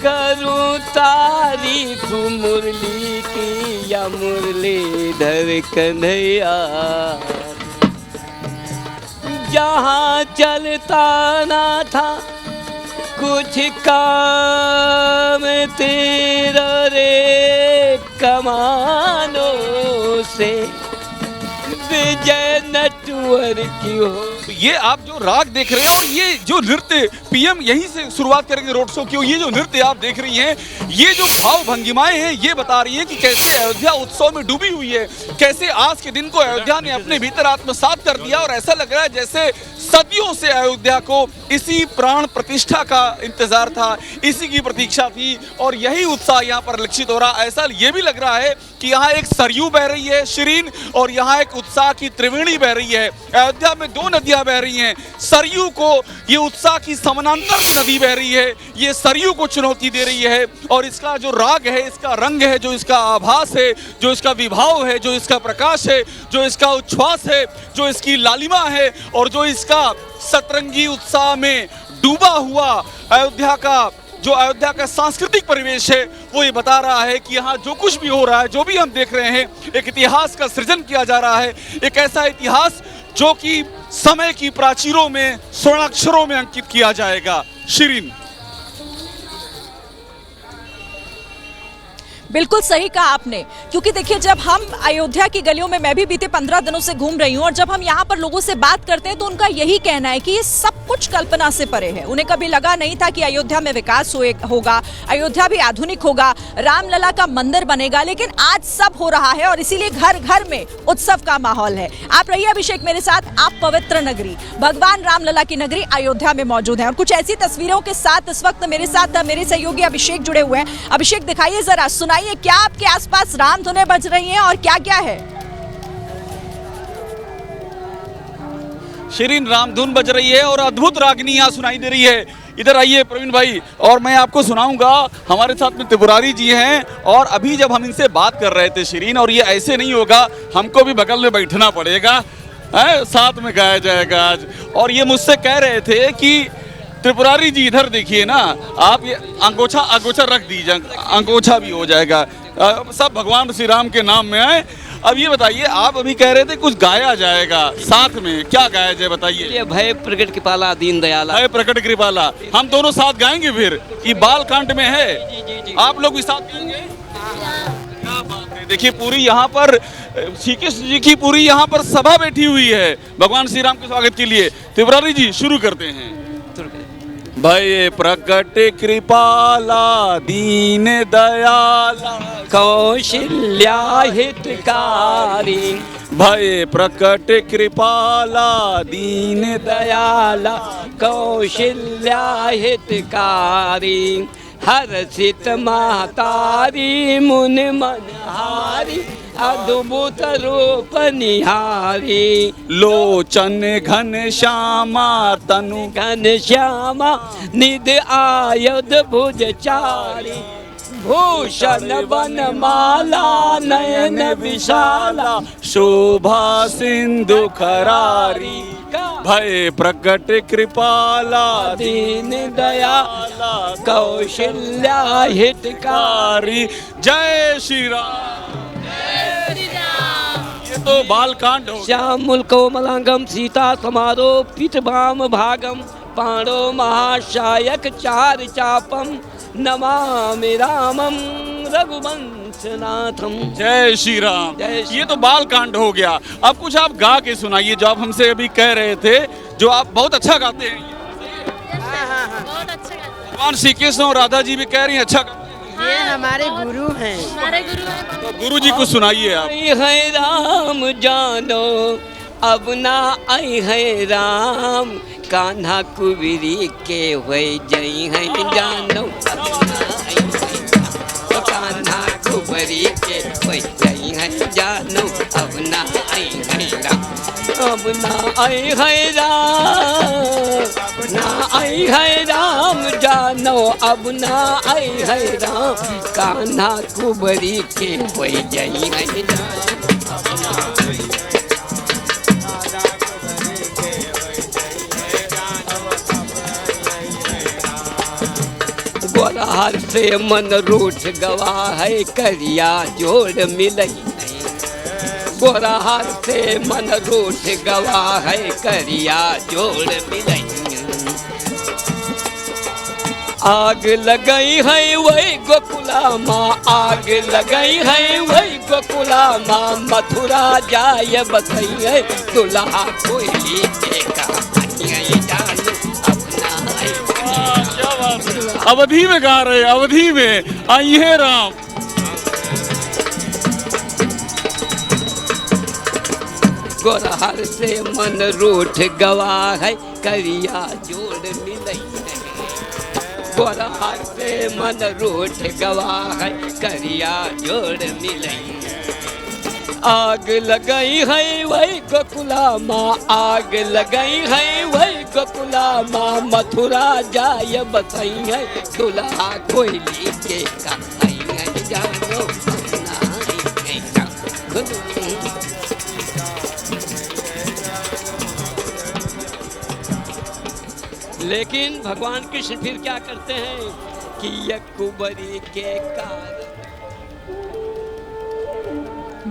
करूं तारीफ मुरली की, या मुरलीधर कन्हैया। जहाँ चलता ना था कुछ काम तेरा रे, कमानों से विजय नटवर की हो। ये आप जो राग देख रहे हैं और ये जो नृत्य, पीएम यहीं से शुरुआत करेंगे रोड शो की। ये जो नृत्य आप देख रही हैं, ये जो भाव भंगिमाएं हैं, ये बता रही हैं कि कैसे अयोध्या उत्सव में डूबी हुई है, कैसे आज के दिन को अयोध्या ने अपने भीतर आत्मसात कर दिया। और ऐसा लग रहा है जैसे सदियों से अयोध्या को इसी प्राण प्रतिष्ठा का इंतजार था, इसी की प्रतीक्षा थी और यही उत्साह यहाँ पर लक्षित हो रहा। ऐसा ये भी लग रहा है कि यहाँ एक सरयू बह रही है शिरीन, और यहाँ एक उत्साह की त्रिवेणी बह रही है। अयोध्या में दो नदियां बह रही हैं। सरयू को, ये उत्साह की समानांतर नदी बह रही है, ये सरयू को चुनौती दे रही है। और इसका जो राग है, इसका रंग है, जो इसका आभास है, जो इसका विभाव है, जो इसका प्रकाश है, जो इसका उच्छ्वास है, जो इसकी लालिमा है और जो इसका सतरंगी उत्साह में डूबा हुआ अयोध्या का सांस्कृतिक परिवेश है, वो ये बता रहा है कि यहाँ जो कुछ भी हो रहा है, जो भी हम देख रहे हैं, एक इतिहास का सृजन किया जा रहा है। एक ऐसा इतिहास जो कि समय की प्राचीरों में स्वर्णाक्षरों में अंकित किया जाएगा। शिरीन, बिल्कुल सही कहा आपने, क्योंकि देखिए जब हम अयोध्या की गलियों में, मैं भी बीते 15 दिनों से घूम रही हूँ, और जब हम यहाँ पर लोगों से बात करते हैं तो उनका यही कहना है कि ये सब कुछ कल्पना से परे है। उन्हें कभी लगा नहीं था कि अयोध्या में विकास होगा, अयोध्या भी आधुनिक होगा, रामलला का मंदिर बनेगा, लेकिन आज सब हो रहा है और इसीलिए घर घर में उत्सव का माहौल है। आप रहिए अभिषेक मेरे साथ, आप पवित्र नगरी, भगवान रामलला की नगरी अयोध्या में मौजूद है और कुछ ऐसी तस्वीरों के साथ इस वक्त मेरे साथ मेरे सहयोगी अभिषेक जुड़े हुए हैं। अभिषेक दिखाइए जरा, सुनाइए क्या आपके आसपास राम धुनें बज रही हैं और क्या क्या है? शिरीन, रामधुन बज रही है और अद्भुत रागनी यहाँ सुनाई दे रही है। इधर आइए प्रवीण भाई, और मैं आपको सुनाऊंगा। हमारे साथ में त्रिपुरारी जी हैं और अभी जब हम इनसे बात कर रहे थे शिरीन, और ये ऐसे नहीं होगा, हमको भी बगल में बैठना पड़ेगा, साथ में गाया जाएगा आज। और ये मुझसे कह रहे थे कि त्रिपुरारी जी इधर देखिए ना, आप ये अंगोछा रख दीजिए, अंगोछा भी हो जाएगा, सब भगवान श्री राम के नाम में आए। अब ये बताइए, आप अभी कह रहे थे कुछ गाया जाएगा साथ में, क्या गाया जाए बताइए? ये भय प्रकट कृपाला दीन दयाला, भय प्रकट कृपाला, हम दोनों साथ गाएंगे फिर, ये बाल कांड में है, आप लोग भी साथ गाएंगे। क्या बात है, देखिए पूरी यहाँ पर श्री कृष्ण जी की पूरी यहाँ पर सभा बैठी हुई है भगवान श्री राम के स्वागत के लिए। त्रिपुरारी जी शुरू करते हैं। भय प्रकट कृपाला दीन दयाला, कौशल्या हितकारी, भय प्रकट कृपाला दीन दयाला, कौशल्या हितकारी, हर्षित महतारी मुन मनहारी अद्भुत रूप निहारी लोचन घन श्यामा तनु घन श्यामा निध आयुध भुजचारी भूषण वनमाला नयन विशाला शोभा सिंधु खरारी भय प्रकट कृपाला दीन दयाला कौशल्या हितकारी। जय श्री राम। ये तो बाल कांड हो गया। श्यामुल कोमलांगम सीता समारो पीठभाम भागम पाणो महाशायक चार चापम नमामि रामम रघुवंशनाथम। जय श्री राम। जय श्री ये तो बाल कांड हो गया। अब कुछ आप गा के सुनाइए जो आप हमसे अभी कह रहे थे, जो आप बहुत अच्छा गाते हैं। भगवान श्री कृष्ण और राधा जी भी कह रही हैं अच्छा गाते हैं। ये हमारे गुरु हैं। तो गुरु जी को सुनाइए आप। आई है राम जानो अब ना आई है राम कान्हा कुबरी के हुए जई है जानो अब ना आई है राम। कान्हा कुबरी के हुए जई है जानो अब ना आई है राम। अब ना आई है राम ना आई है राम जानो अब ना आई है राम कान्हा कुबरी के हुए जई है जानो अब ना आई है। गोरहार से मन रूठ गवा है करिया जोड़ मिलई नहीं। गोरहार से मन रूठ गवा है करिया जोड़ मिलई। आग लगई है वही गोकुला माँ आग लगई है वही गोकुला माँ मथुरा जाय बसई है दुल्हा कोयली देखा जान अपना अवधि में गा रहे, अवधि में आई है राम। गोरहार से मन रूठ गवा है करिया जोड़ मिलई नहीं। गोरहार से मन रूठ गवा है करिया जोड़ मिलई। आग लगई है वही गोकुला माँ आग लगई है वही गोकुला माँ मथुरा जाय बसई है दुल्हा कोयली के कहाई है जानो लेकिन भगवान कृष्ण फिर क्या करते हैं कि यह कुबरी के कारण।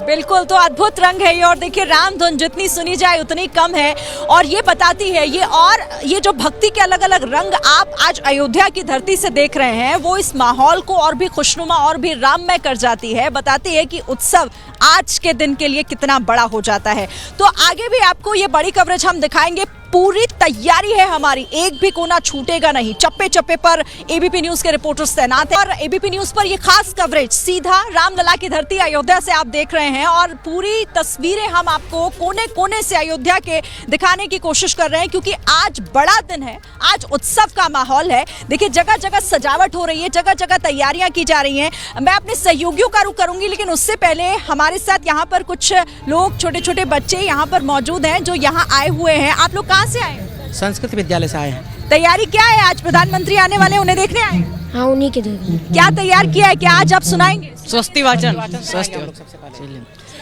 बिल्कुल, तो अद्भुत रंग है ये। और देखिए राम धुन जितनी सुनी जाए उतनी कम है और ये बताती है ये जो भक्ति के अलग अलग रंग आप आज अयोध्या की धरती से देख रहे हैं वो इस माहौल को और भी खुशनुमा और भी राममय कर जाती है, बताती है कि उत्सव आज के दिन के लिए कितना बड़ा हो जाता है। तो आगे भी आपको ये बड़ी कवरेज हम दिखाएंगे। पूरी तैयारी है हमारी, एक भी कोना छूटेगा नहीं। चप्पे चप्पे पर एबीपी न्यूज के रिपोर्टर्स तैनात हैं और एबीपी न्यूज पर ये खास कवरेज सीधा रामलला की धरती अयोध्या से आप देख रहे हैं और पूरी तस्वीरें हम आपको कोने कोने से अयोध्या के दिखाने की कोशिश कर रहे हैं क्योंकि आज बड़ा दिन है, आज उत्सव का माहौल है। देखिए जगह जगह सजावट हो रही है, जगह जगह तैयारियां की जा रही हैं। मैं अपने सहयोगियों का रुख करूंगी लेकिन उससे पहले हमारे साथ यहाँ पर कुछ लोग, छोटे छोटे बच्चे यहाँ पर मौजूद हैं जो यहाँ आए हुए हैं। आप लोग कहाँ से आए? संस्कृत विद्यालय से आए हैं। तैयारी क्या है? आज प्रधानमंत्री आने वाले, उन्हें देखने आए? हाँ, उन्हीं के देखने। क्या तैयार किया है, क्या आज आप सुनाएंगे? स्वस्ति वाचन।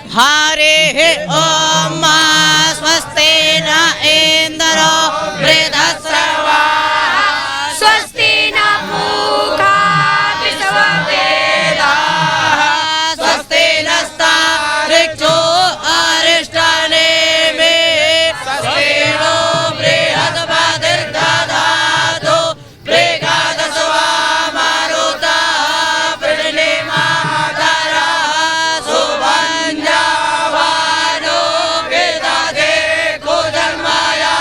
हरे ओम स्वस्ति न इंद्रो वृद्धश्रवा स्वस्ति न पूषा विश्ववेदाः स्वस्ति नस्तार्क्ष्यो अरिष्टनेमिः स्वस्ति नो बृहस्पतिर्दधातु बृहदस्वा मारुतः प्रणिमातरः सुभञ्जा भानो विदधे कुधर्माया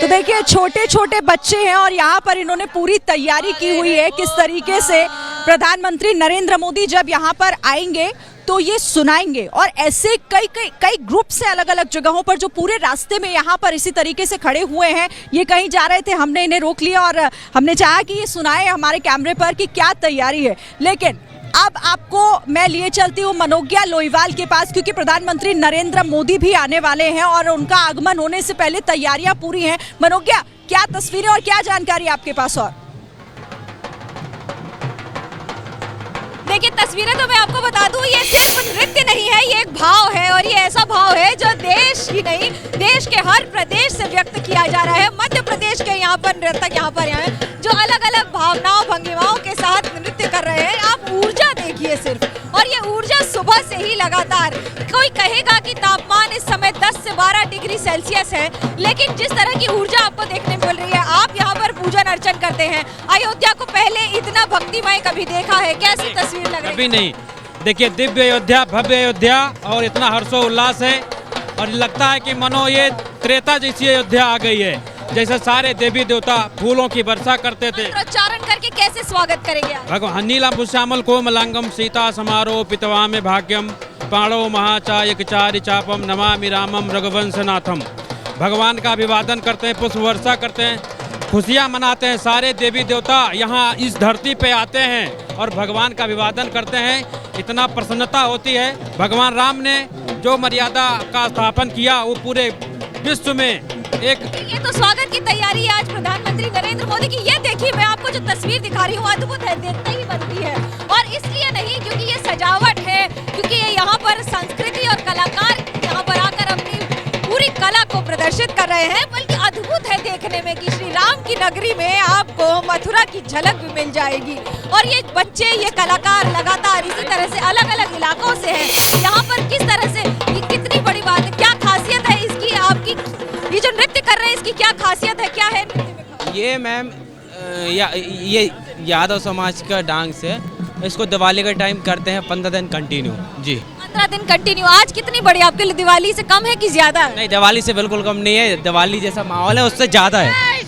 देखिए छोटे छोटे बच्चे हैं और यहाँ पर इन्होंने पूरी तैयारी की हुई है किस तरीके से प्रधानमंत्री नरेंद्र मोदी जब यहाँ पर आएंगे तो ये सुनाएंगे। और ऐसे कई ग्रुप से अलग अलग जगहों पर जो पूरे रास्ते में यहाँ पर इसी तरीके से खड़े हुए हैं, ये कहीं जा रहे थे, हमने इन्हें रोक लिया और हमने चाहा कि ये सुनाए हमारे कैमरे पर कि क्या तैयारी है। लेकिन अब आपको मैं लिए चलती हूँ मनोज्ञा लोईवाल के पास, क्योंकि प्रधानमंत्री नरेंद्र मोदी भी आने वाले हैं और उनका आगमन होने से पहले तैयारियां पूरी हैं। मनोज्ञा, क्या तस्वीरें और क्या जानकारी आपके पास? और देखिए तस्वीरें तो मैं आपको बता दूं, ये सिर्फ नृत्य नहीं है, ये एक भाव है और ये ऐसा भाव है जो देश ही नहीं देश के हर प्रदेश से व्यक्त किया जा रहा है। मध्य प्रदेश के यहाँ पर नर्तक यहाँ पर हैं जो अलग अलग भावनाओं भंगिमाओं के साथ नृत्य कर रहे हैं। आप ऊर्जा देखिए सिर्फ, और ये ऊर्जा सुबह से ही लगातार, कोई कहेगा कि तापमान इस समय 10 से 12 डिग्री सेल्सियस है, लेकिन जिस तरह की ऊर्जा आपको देखने मिल रही है, आप यहाँ पर पूजन अर्चन करते हैं। अयोध्या को पहले इतना भक्तिमय कभी देखा है? कैसी तस्वीर लग रही है? कभी नहीं। देखिए दिव्य अयोध्या, भव्य अयोध्या और इतना हर्षोल्लास है और लगता है कि मानो ये त्रेता जैसी अयोध्या आ गई है, जैसे सारे देवी देवता फूलों की वर्षा करते थे। उच्चारण करके कैसे स्वागत करेंगे आप? भगवान नीलम पुष्यामल कोमलांगम सीता समारोह पितवा में भाग्यम पाणो महाचायक चारि चापम नमामि रामम रघुवंशनाथम। भगवान का अभिवादन करते हैं, पुष्प वर्षा करते हैं, खुशियाँ मनाते हैं। सारे देवी देवता यहाँ इस धरती पे आते हैं और भगवान का अभिवादन करते हैं। इतना प्रसन्नता होती है। भगवान राम ने जो मर्यादा का स्थापन किया वो पूरे विश्व में एक, ये तो स्वागत की तैयारी है आज प्रधानमंत्री नरेंद्र मोदी की। ये देखिए, मैं आपको जो तस्वीर दिखा रही हूँ अद्भुत है, देखते ही बनती है। और इसलिए नहीं क्योंकि ये सजावट है, क्योंकि ये यहाँ पर संस्कृति और कलाकार यहाँ पर आकर अपनी पूरी कला को प्रदर्शित कर रहे हैं, बल्कि अद्भुत है देखने में कि श्री राम की नगरी में आपको मथुरा की झलक भी मिल जाएगी। और ये बच्चे, ये कलाकार लगातार इसी तरह से अलग अलग इलाकों से हैं। यहाँ पर किस तरह से, ये कितनी बड़ी बात है, क्या खासियत है इसकी? आपकी ये जो नृत्य कर रहे हैं इसकी क्या खासियत है, क्या है नृत्य में? ये मैम ये यादव समाज का डांस है। इसको दिवाली का टाइम करते हैं 15 दिन कंटिन्यू। जी 15 दिन कंटिन्यू। आज कितनी बड़ी आपके लिए दिवाली से कम है कि ज्यादा है? नहीं, दिवाली से बिल्कुल कम नहीं है। दिवाली जैसा माहौल है उससे ज़्यादा है।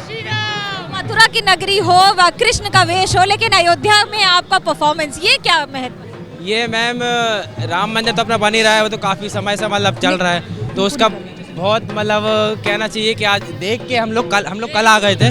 मथुरा की नगरी हो व कृष्ण का वेश हो, लेकिन अयोध्या में आपका परफॉर्मेंस, ये क्या महत्व है? ये मैम राम मंदिर तो अपना बन ही रहा है, वो तो काफ़ी समय से मतलब चल रहा है, तो उसका बहुत मतलब कहना चाहिए कि आज देख के हम लोग कल आ गए थे।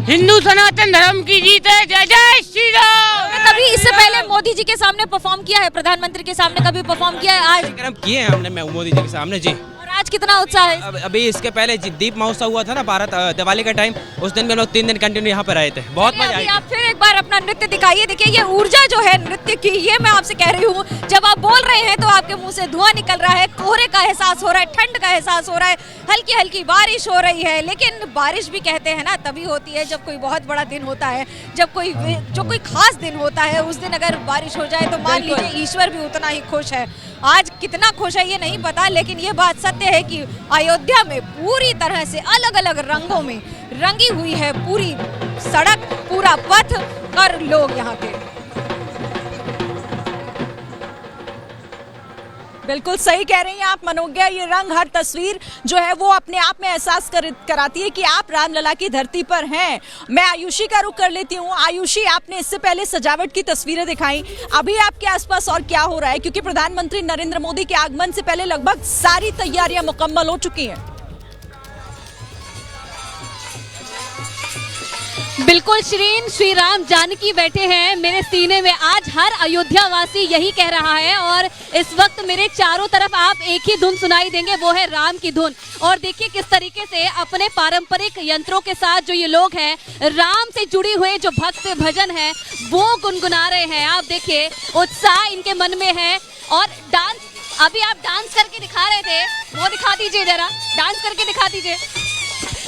हिंदू सनातन धर्म की जीत है। जय जय श्री राम। कभी इससे पहले मोदी जी के सामने परफॉर्म किया है? प्रधानमंत्री के सामने कभी परफॉर्म किया है? आज किए हैं हमने मोदी जी के सामने। जी, और आज कितना उत्साह है? अभी इसके पहले दीप महोत्सव हुआ था ना भारत दिवाली का टाइम, उस दिन में लोग 3 दिन कंटिन्यू यहाँ पर आए थे, बहुत मजा आई। आप फिर एक बार अपना नृत्य दिखाइए। देखिए ये ऊर्जा जो है नृत्य की, ये मैं आपसे कह रही हूँ, जब आप बोल रहे हैं तो आपके मुंह से धुआं निकल रहा है, कोहरे का एहसास हो रहा है, ठंड का एहसास हो रहा है, हल्की हल्की बारिश हो रही है। लेकिन बारिश भी कहते हैं ना तभी होती है जब कोई बहुत बड़ा दिन होता है, जब कोई खास दिन होता है, उस दिन अगर बारिश हो जाए तो मान लीजिए ईश्वर भी उतना ही खुश है। आज कितना खुश है ये नहीं पता, लेकिन ये बात सत्य है कि अयोध्या में पूरी तरह से अलग अलग रंगों में रंगी हुई है पूरी सड़क, पूरा पथ और लोग यहाँ के। बिल्कुल सही कह रही हैं आप मनोज्ञा, ये रंग हर तस्वीर जो है वो अपने आप में एहसास कराती है कि आप रामलला की धरती पर हैं। मैं आयुषी का रुख कर लेती हूँ। आयुषी, आपने इससे पहले सजावट की तस्वीरें दिखाई, अभी आपके आसपास और क्या हो रहा है? क्योंकि प्रधानमंत्री नरेंद्र मोदी के आगमन से पहले लगभग सारी तैयारियां मुकम्मल हो चुकी हैं। बिल्कुल श्रीन, श्री राम जानकी बैठे हैं मेरे सीने में। आज हर अयोध्या वासी यही कह रहा है और इस वक्त मेरे चारों तरफ आप एक ही धुन सुनाई देंगे, वो है राम की धुन। और देखिए किस तरीके से अपने पारंपरिक यंत्रों के साथ जो ये लोग हैं, राम से जुड़े हुए जो भक्त भजन है वो गुनगुना रहे हैं। आप देखिए उत्साह इनके मन में है। और डांस, अभी आप डांस करके दिखा रहे थे, वो दिखा दीजिए जरा, डांस करके दिखा दीजिए।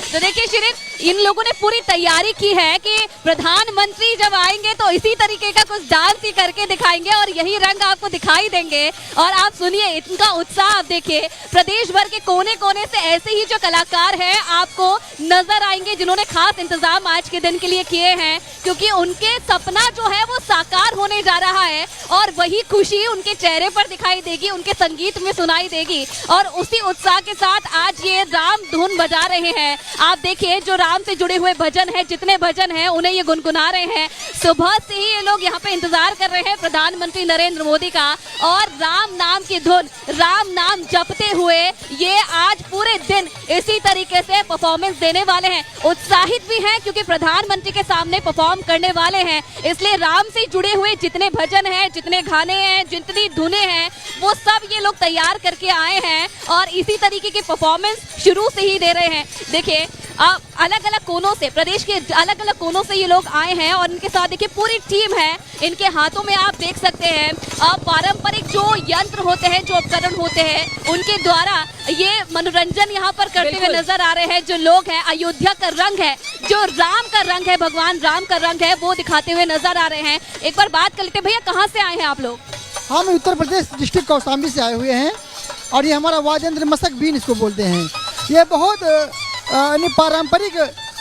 तो देखिए शिरीन, इन लोगों ने पूरी तैयारी की है कि प्रधानमंत्री जब आएंगे तो इसी तरीके का कुछ डांस ही करके दिखाएंगे और यही रंग आपको दिखाई देंगे। और आप सुनिए इनका उत्साह, आप देखिए प्रदेश भर के कोने कोने से ऐसे ही जो कलाकार हैं आपको नजर आएंगे जिन्होंने खास इंतजाम आज के दिन के लिए किए हैं, क्योंकि उनके सपना जो है वो साकार होने जा रहा है और वही खुशी उनके चेहरे पर दिखाई देगी, उनके संगीत में सुनाई देगी। और उसी उत्साह के साथ आज ये राम धुन बजा रहे हैं। आप देखिए जो राम से जुड़े हुए भजन है, जितने भजन हैं उन्हें ये गुनगुना रहे हैं। सुबह से ही ये लोग यहाँ पे इंतजार कर रहे हैं प्रधानमंत्री नरेंद्र मोदी का, और राम नाम की धुन, राम नाम जपते हुए ये आज पूरे दिन इसी तरीके से परफॉर्मेंस देने वाले हैं। उत्साहित भी हैं क्योंकि प्रधानमंत्री के सामने परफॉर्म करने वाले हैं, इसलिए राम से जुड़े हुए जितने भजन हैं, जितने गाने हैं, जितनी धुनें हैं, वो सब ये लोग तैयार करके आए हैं और इसी तरीके की परफॉर्मेंस शुरू से ही दे रहे हैं। देखिए अलग अलग कोनों से, प्रदेश के अलग अलग कोनों से ये लोग आए हैं और इनके साथ देखिए पूरी टीम है। इनके हाथों में आप देख सकते हैं पारंपरिक जो यंत्र होते हैं, जो उपकरण होते हैं, उनके द्वारा ये मनोरंजन यहाँ पर करते हुए नजर आ रहे हैं। जो लोग हैं, अयोध्या का रंग है, जो राम का रंग है, भगवान राम का रंग है, वो दिखाते हुए नजर आ रहे हैं। एक बार बात कर लेते हैं, भैया कहाँ से आए हैं आप लोग? हम उत्तर प्रदेश डिस्ट्रिक्ट कौशाम्बी से आए हुए हैं और ये हमारा वाजेंद्र मसक बीन इसको बोलते हैं। ये बहुत पारंपरिक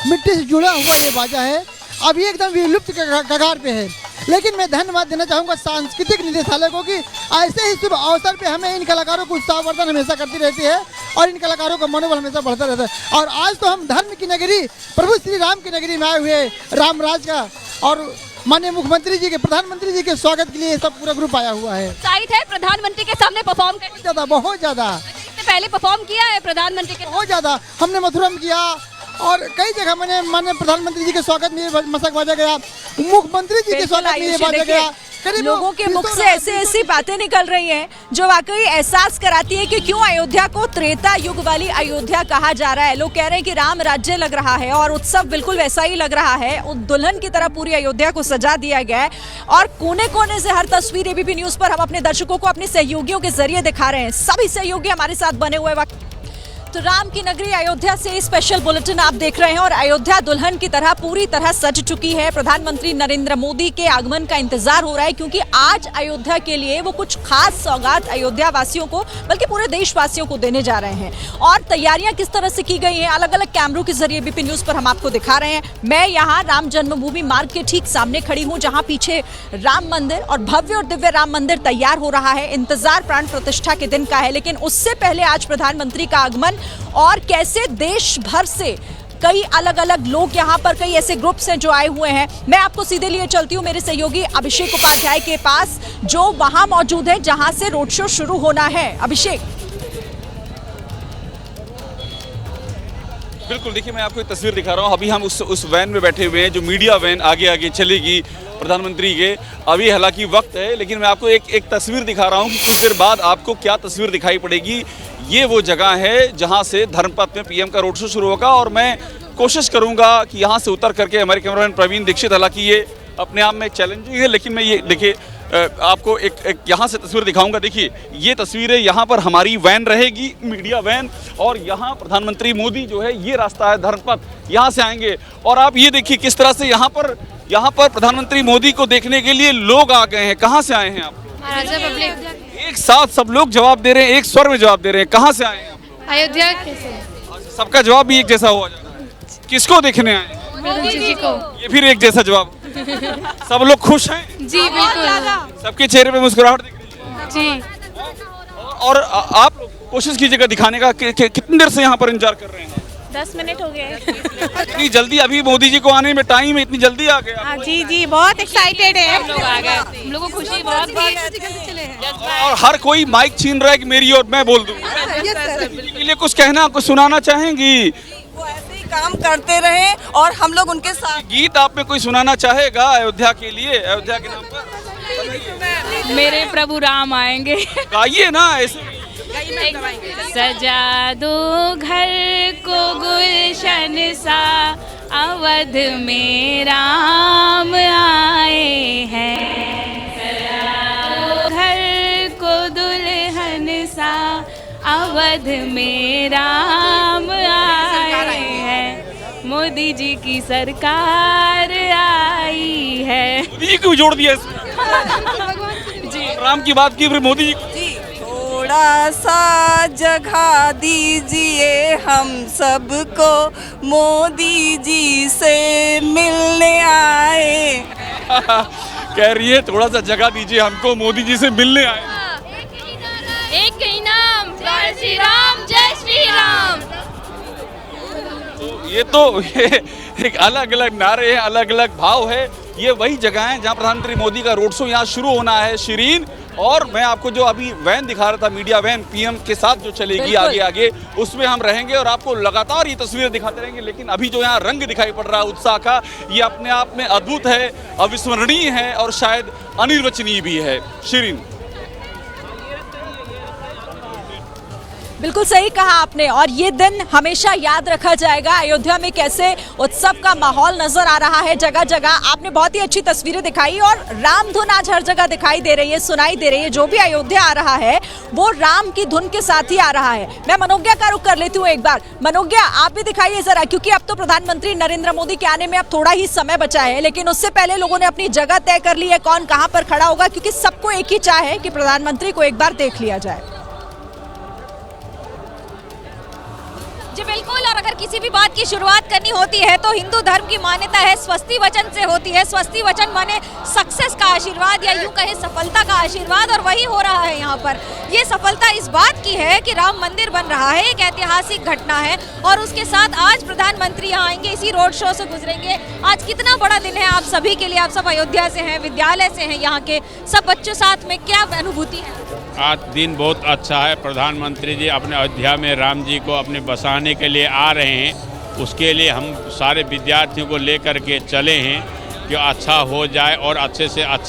मिट्टी से जुड़ा हुआ ये बाजा है, अभी एकदम विलुप्त कगार पे है। लेकिन मैं धन्यवाद देना चाहूँगा सांस्कृतिक निदेशालय को कि ऐसे ही शुभ अवसर पे हमें इन कलाकारों को उत्साहवर्धन हमेशा करती रहती है और इन कलाकारों का मनोबल हमेशा बढ़ता रहता है। और आज तो हम धर्म की नगरी, प्रभु श्री राम की नगरी में आए हुए रामराज का और माननीय मुख्यमंत्री जी के, प्रधानमंत्री जी के स्वागत के लिए सब पूरा ग्रुप आया हुआ है। साइड है प्रधानमंत्री के सामने परफॉर्म करने, बहुत ज्यादा पहले परफॉर्म किया है प्रधानमंत्री के, बहुत ज्यादा हमने मथुरा में किया और कई जगह मैंने माननीय प्रधानमंत्री जी के स्वागत में ये मसक बाजा गया, मुख्यमंत्री जी के स्वागत में ये बाजा गया। लोगों के मुख से ऐसी बातें निकल रही हैं जो वाकई एहसास कराती है कि क्यों अयोध्या को त्रेता युग वाली अयोध्या कहा जा रहा है। लोग कह रहे हैं कि राम राज्य लग रहा है और उत्सव बिल्कुल वैसा ही लग रहा है। दुल्हन की तरह पूरी अयोध्या को सजा दिया गया है और कोने कोने से हर तस्वीर एबीपी न्यूज पर हम अपने दर्शकों को अपने सहयोगियों के जरिए दिखा रहे हैं। सभी सहयोगी हमारे साथ बने हुए वक्त तो राम की नगरी अयोध्या से स्पेशल बुलेटिन आप देख रहे हैं और अयोध्या दुल्हन की तरह पूरी तरह सज चुकी है। प्रधानमंत्री नरेंद्र मोदी के आगमन का इंतजार हो रहा है क्योंकि आज अयोध्या के लिए वो कुछ खास सौगात अयोध्या वासियों को, बल्कि पूरे देशवासियों को देने जा रहे हैं। और तैयारियां किस तरह से की गई हैं अलग अलग कैमरों के जरिए एबीपी न्यूज पर हम आपको दिखा रहे हैं। मैं यहाँ राम जन्मभूमि मार्ग के ठीक सामने खड़ी हूँ जहाँ पीछे राम मंदिर और भव्य और दिव्य राम मंदिर तैयार हो रहा है। इंतजार प्राण प्रतिष्ठा के दिन का है, लेकिन उससे पहले आज प्रधानमंत्री का आगमन और कैसे देश भर से कई अलग अलग लोग यहाँ पर, कई ऐसे ग्रुप्स हैं जो आए हुए हैं। मैं आपको सीधे लिए चलती हूँ मेरे सहयोगी अभिषेक उपाध्याय के पास जो वहां मौजूद है जहां से रोड शो शुरू होना है। अभिषेक, बिल्कुल, देखिए मैं आपको एक तस्वीर दिखा रहा हूँ। अभी हम उस वैन में बैठे हुए हैं जो मीडिया वैन आगे आगे चलेगी प्रधानमंत्री के। अभी हालांकि वक्त है, लेकिन मैं आपको एक तस्वीर दिखा रहा हूँ कि कुछ देर बाद आपको क्या तस्वीर दिखाई पड़ेगी। ये वो जगह है जहाँ से धर्मपथ में पीएम का रोड शो शुरू होगा और मैं कोशिश करूँगा कि यहाँ से उतर करके हमारे कैमरामैन प्रवीण दीक्षित, हालांकि ये अपने आप में चैलेंजिंग है, लेकिन मैं ये देखिए आपको एक यहाँ से तस्वीर दिखाऊंगा। देखिए ये तस्वीरें, यहाँ पर हमारी वैन रहेगी, मीडिया वैन, और यहाँ प्रधानमंत्री मोदी जो है, ये रास्ता है धर्मपथ, यहाँ से आएंगे। और आप ये देखिए किस तरह से यहाँ पर प्रधानमंत्री मोदी को देखने के लिए लोग आ गए हैं। कहाँ से आए हैं आप? महाराजा पब्लिक। एक साथ सब लोग जवाब दे रहे हैं, एक स्वर में जवाब दे रहे हैं। कहाँ से आए हैं आप लोग? अयोध्या से। सबका जवाब भी एक जैसा हुआ जा रहा है। किसको देखने आए हैं? मोदी जी को। ये फिर एक जैसा जवाब। सब लोग खुश हैं? जी बिल्कुल, सबके चेहरे पे मुस्कुराहट दिख रही है। जी। और आप कोशिश कीजिएगा दिखाने का कितनी देर से यहाँ पर इंतजार कर रहे हैं? 10 मिनट हो गए। इतनी जल्दी? अभी मोदी जी को आने में टाइम है, इतनी जल्दी आ गया? हाँ जी जी, बहुत एक्साइटेड है। हम लोग आ गए, हम लोगों को खुशी बहुत थी। और हर कोई माइक छीन रहा है कि मेरी और मैं बोल दूं। के लिए कुछ कहना, कुछ सुनाना चाहेंगी? वो ऐसे ही काम करते रहे और हम लोग उनके साथ। गीत आप में कोई सुनाना चाहेगा अयोध्या के लिए, अयोध्या के नाम पर? मेरे प्रभु राम आएंगे। गाइए ना ऐसे। सजा दो घर को गुलशन सा, अवध में राम आए हैं। सजा दो घर को दुल्हन सा, अवध में राम आए हैं। मोदी जी की सरकार आई है। मोदी जी को जोड़ दिया इसमें। जी राम की बात की फिर मोदी जी जी थोड़ा सा जगह दीजिए हम सबको, मोदी जी से मिलने आए। कह रही है थोड़ा सा जगह दीजिए हमको, मोदी जी से मिलने आए। एक ही नाम, जय श्री राम, जय श्री राम। तो ये एक अलग अलग नारे हैं, अलग अलग भाव है। ये वही जगह है जहां प्रधानमंत्री मोदी का रोड शो यहाँ शुरू होना है शिरीन। और मैं आपको जो अभी वैन दिखा रहा था, मीडिया वैन पीएम के साथ जो चलेगी आगे आगे, उसमें हम रहेंगे और आपको लगातार ये तस्वीरें दिखाते रहेंगे। लेकिन अभी जो यहाँ रंग दिखाई पड़ रहा है उत्साह का, ये अपने आप में अद्भुत है, अविस्मरणीय है और शायद अनिर्वचनीय भी है। शिरीन, बिल्कुल सही कहा आपने, और ये दिन हमेशा याद रखा जाएगा। अयोध्या में कैसे उत्सव का माहौल नजर आ रहा है जगह जगह। आपने बहुत ही अच्छी तस्वीरें दिखाई और राम धुन आज हर जगह दिखाई दे रही है, सुनाई दे रही है। जो भी अयोध्या आ रहा है वो राम की धुन के साथ ही आ रहा है। मैं मनोज्ञा का रुख कर लेती हूँ एक बार। मनोज्ञा, आप भी दिखाइए जरा, क्योंकि अब तो प्रधानमंत्री नरेंद्र मोदी के आने में अब थोड़ा ही समय बचा है, लेकिन उससे पहले लोगों ने अपनी जगह तय कर ली है कौन कहाँ पर खड़ा होगा, क्योंकि सबको एक ही चाह है कि प्रधानमंत्री को एक बार देख लिया जाए। जी बिल्कुल, और अगर किसी भी बात की शुरुआत करनी होती है तो हिंदू धर्म की मान्यता है स्वस्ति वचन से होती है। स्वस्ति वचन माने सक्सेस का आशीर्वाद, या यूं कहे सफलता का आशीर्वाद, और वही हो रहा है यहाँ पर। ये सफलता इस बात की है कि राम मंदिर बन रहा है, एक ऐतिहासिक घटना है, और उसके साथ आज प्रधानमंत्री यहाँ आएंगे, इसी रोड शो से गुजरेंगे। आज कितना बड़ा दिन है आप सभी के लिए। आप सब अयोध्या से हैं, विद्यालय से हैं, यहाँ के सब बच्चों साथ में, क्या अनुभूति है? आज दिन बहुत अच्छा है। प्रधानमंत्री जी अपने अयोध्या में राम जी को अपने बसाने के लिए आ रहे हैं, उसके लिए हम सारे विद्यार्थियों को लेकर के चले हैं कि अच्छा हो जाए और अच्छे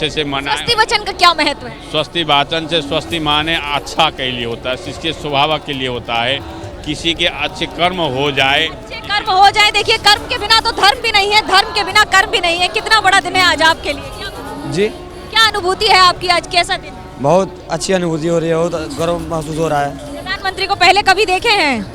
से मनाएं। स्वस्ति वचन का क्या महत्व है? स्वस्ति वाचन से स्वस्ति माने अच्छा के लिए होता है, इसके स्वभाव के लिए होता है, किसी के अच्छे कर्म हो जाए। अच्छे कर्म हो जाए। देखिए, कर्म के बिना तो धर्म भी नहीं है, धर्म के बिना कर्म भी नहीं है। कितना बड़ा दिन है आज आपके लिए। जी, क्या अनुभूति है आपकी आज, कैसा दिन? बहुत अच्छी अनुभूति हो रही है, बहुत गर्व महसूस हो रहा है। प्रधानमंत्री को पहले कभी देखे हैं?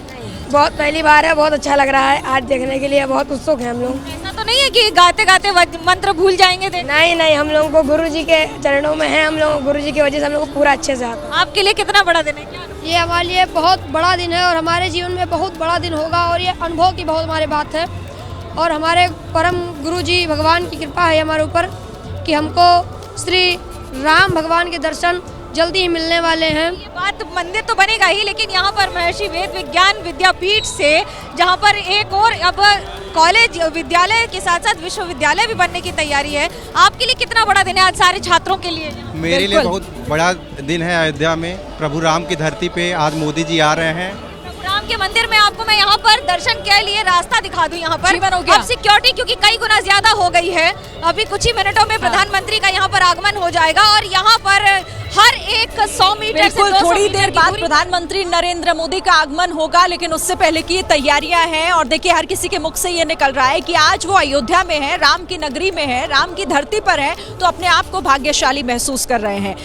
बहुत पहली बार है, बहुत अच्छा लग रहा है आज देखने के लिए, बहुत उत्सुक हैं हम लोग। ऐसा तो नहीं है कि गाते गाते मंत्र भूल जाएंगे? नहीं, हम लोगों को गुरु जी के चरणों में है, हम लोग गुरु जी की वजह से हम लोग को पूरा अच्छे से आता है। आपके लिए कितना बड़ा दिन है? क्या ये हमारे लिए बहुत बड़ा दिन है और हमारे जीवन में बहुत बड़ा दिन होगा, और ये अनुभव की बहुत हमारी बात है। और हमारे परम गुरु जी भगवान की कृपा है हमारे ऊपर कि हमको श्री राम भगवान के दर्शन जल्दी ही मिलने वाले हैं। ये बात, मंदिर तो बनेगा ही, लेकिन यहाँ पर महर्षि वेद विज्ञान विद्यापीठ से, जहाँ पर एक और अब कॉलेज विद्यालय के साथ साथ विश्वविद्यालय भी बनने की तैयारी है। आपके लिए कितना बड़ा दिन है आज सारे छात्रों के लिए? मेरे लिए बहुत बड़ा दिन है। अयोध्या में प्रभु राम की धरती पे आज मोदी जी आ रहे हैं। राम के मंदिर में आपको मैं यहाँ पर दर्शन के लिए रास्ता दिखा दूं। यहाँ पर अब सिक्योरिटी क्योंकि कई गुना ज्यादा हो गई है, अभी कुछ ही मिनटों में प्रधानमंत्री का यहाँ पर आगमन हो जाएगा, और यहाँ पर हर एक 100 मीटर से 200 थोड़ी मीटर देर बाद प्रधानमंत्री नरेंद्र मोदी का आगमन होगा, लेकिन उससे पहले की ये तैयारियां हैं। और देखिए, हर किसी के मुख से ये निकल रहा है कि आज वो अयोध्या में है, राम की नगरी में है, राम की धरती पर है, तो अपने आप को भाग्यशाली महसूस कर रहे हैं।